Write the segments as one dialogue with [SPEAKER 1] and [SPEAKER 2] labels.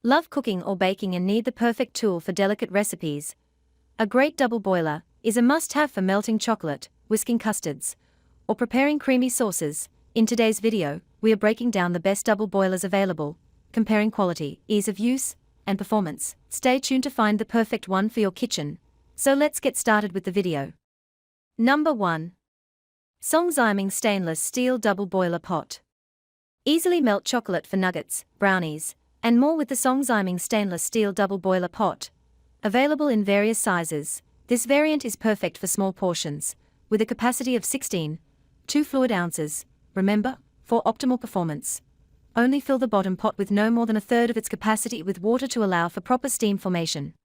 [SPEAKER 1] Love cooking or baking and need the perfect tool for delicate recipes? A great double boiler is a must-have for melting chocolate, whisking custards, or preparing creamy sauces. In today's video, we are breaking down the best double boilers available, comparing quality, ease of use, and performance. Stay tuned to find the perfect one for your kitchen. So let's get started with the video. Number 1. Songziming Stainless Steel Double Boiler Pot. Easily melt chocolate for nuggets, brownies, and more with the Songziming Stainless Steel Double Boiler Pot. Available in various sizes, this variant is perfect for small portions, with a capacity of 16.2 fluid ounces. Remember, for optimal performance, only fill the bottom pot with no more than a third of its capacity with water to allow for proper steam formation.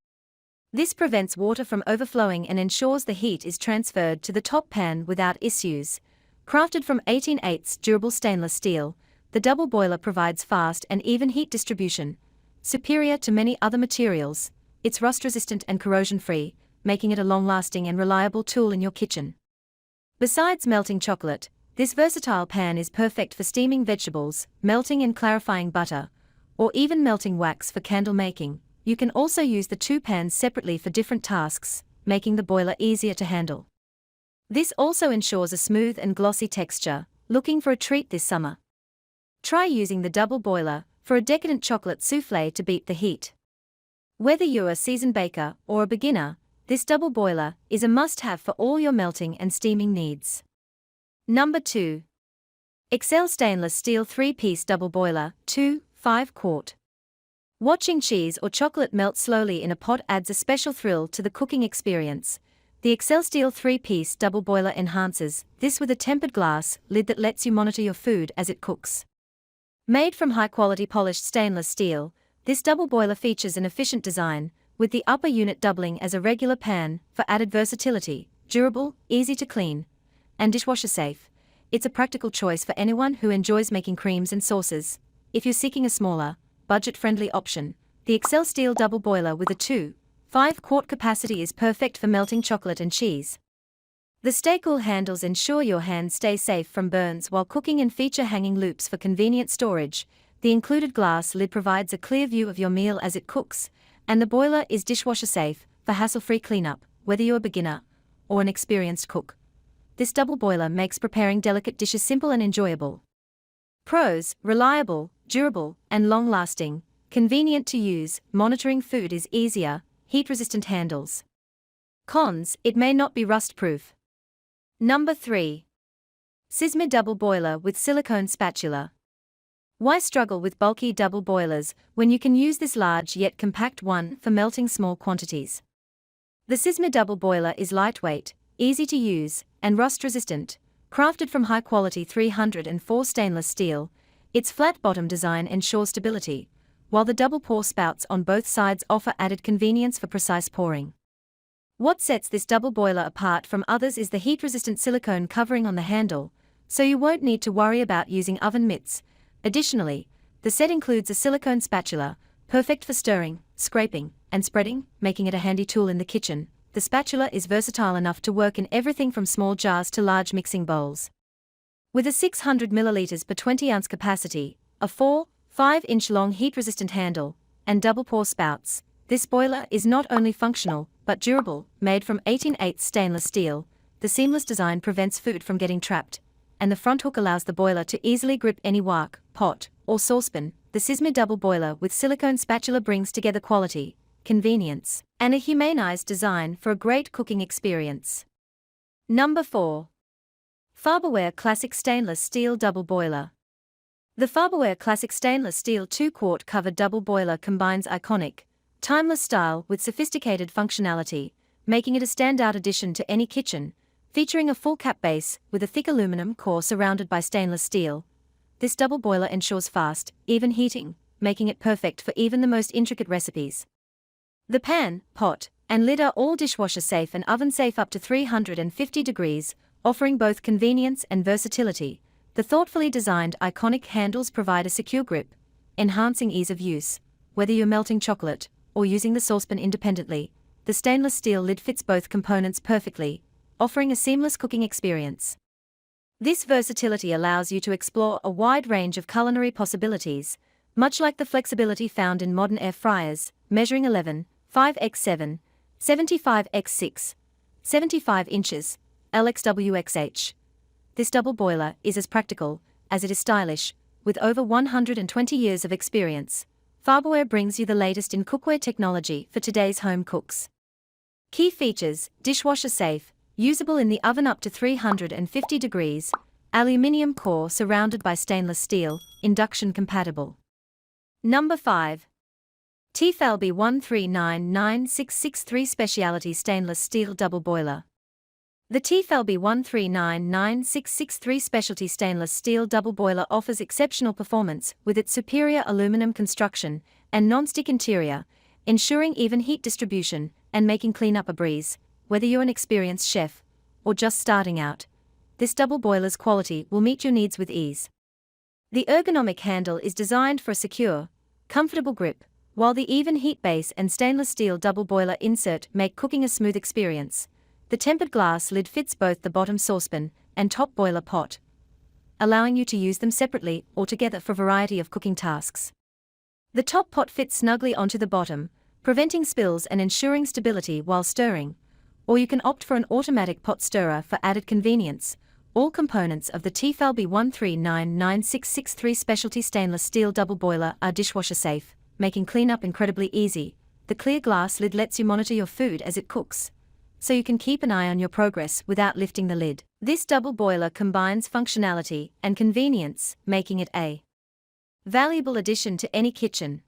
[SPEAKER 1] This prevents water from overflowing and ensures the heat is transferred to the top pan without issues. Crafted from 18/8 durable stainless steel, the double boiler provides fast and even heat distribution. Superior to many other materials, it's rust-resistant and corrosion-free, making it a long-lasting and reliable tool in your kitchen. Besides melting chocolate, this versatile pan is perfect for steaming vegetables, melting and clarifying butter, or even melting wax for candle making. You can also use the two pans separately for different tasks, making the boiler easier to handle. This also ensures a smooth and glossy texture. Looking for a treat this summer? Try using the double boiler for a decadent chocolate soufflé to beat the heat. Whether you're a seasoned baker or a beginner, this double boiler is a must-have for all your melting and steaming needs. Number 2. Excel Stainless Steel 3-Piece Double Boiler, 5 quart. Watching cheese or chocolate melt slowly in a pot adds a special thrill to the cooking experience. The Excel Steel 3-Piece Double Boiler enhances this with a tempered glass lid that lets you monitor your food as it cooks. Made from high-quality polished stainless steel, this double boiler features an efficient design, with the upper unit doubling as a regular pan for added versatility. Durable, easy to clean, and dishwasher safe, it's a practical choice for anyone who enjoys making creams and sauces. If you're seeking a smaller, budget-friendly option, the Excel Steel Double Boiler with a 5 quart capacity is perfect for melting chocolate and cheese. The stackable handles ensure your hands stay safe from burns while cooking and feature hanging loops for convenient storage. The included glass lid provides a clear view of your meal as it cooks, and the boiler is dishwasher safe for hassle-free cleanup. Whether you're a beginner or an experienced cook, this double boiler makes preparing delicate dishes simple and enjoyable. Pros: reliable, durable, and long-lasting. Convenient to use, monitoring food is easier, heat-resistant handles. Cons: it may not be rust-proof. Number 3. Sisma Double Boiler with Silicone Spatula. Why struggle with bulky double boilers when you can use this large yet compact one for melting small quantities? The Sisma Double Boiler is lightweight, easy to use, and rust-resistant. Crafted from high-quality 304 stainless steel, its flat-bottom design ensures stability, while the double pour spouts on both sides offer added convenience for precise pouring. What sets this double boiler apart from others is the heat-resistant silicone covering on the handle, so you won't need to worry about using oven mitts. Additionally, the set includes a silicone spatula, perfect for stirring, scraping, and spreading, making it a handy tool in the kitchen. The spatula is versatile enough to work in everything from small jars to large mixing bowls. With a 600 ml per 20-ounce capacity, a 4.5-inch long heat-resistant handle, and double pour spouts, this boiler is not only functional, but durable. Made from 18/8 stainless steel, the seamless design prevents food from getting trapped, and the front hook allows the boiler to easily grip any wok, pot, or saucepan. The Sisma Double Boiler with silicone spatula brings together quality, convenience, and a humanized design for a great cooking experience. Number 4. Farberware Classic Stainless Steel Double Boiler. The Farberware Classic Stainless Steel 2-quart covered double boiler combines iconic, timeless style with sophisticated functionality, making it a standout addition to any kitchen. Featuring a full cap base with a thick aluminum core surrounded by stainless steel, this double boiler ensures fast, even heating, making it perfect for even the most intricate recipes. The pan, pot, and lid are all dishwasher safe and oven safe up to 350 degrees, offering both convenience and versatility. The thoughtfully designed iconic handles provide a secure grip, enhancing ease of use. Whether you're melting chocolate or using the saucepan independently, the stainless steel lid fits both components perfectly, offering a seamless cooking experience. This versatility allows you to explore a wide range of culinary possibilities, Much like the flexibility found in modern air fryers, measuring 11.5x7, 75x6, 75 inches, LXWXH. This double boiler is as practical as it is stylish, with over 120 years of experience. Farberware brings you the latest in cookware technology for today's home cooks. Key features: dishwasher safe, usable in the oven up to 350 degrees, aluminium core surrounded by stainless steel, induction compatible. Number 5. Tefal 13996663 Specialty Stainless Steel Double Boiler. The Tefal 13996663 Specialty Stainless Steel Double Boiler offers exceptional performance with its superior aluminum construction and non-stick interior, ensuring even heat distribution and making cleanup a breeze. Whether you're an experienced chef or just starting out, this double boiler's quality will meet your needs with ease. The ergonomic handle is designed for a secure, comfortable grip, while the even heat base and stainless steel double boiler insert make cooking a smooth experience. The tempered glass lid fits both the bottom saucepan and top boiler pot, allowing you to use them separately or together for a variety of cooking tasks. The top pot fits snugly onto the bottom, preventing spills and ensuring stability while stirring, or you can opt for an automatic pot stirrer for added convenience. All components of the Tefal 13996663 Specialty Stainless Steel Double Boiler are dishwasher safe, making cleanup incredibly easy. The clear glass lid lets you monitor your food as it cooks, so you can keep an eye on your progress without lifting the lid. This double boiler combines functionality and convenience, making it a valuable addition to any kitchen.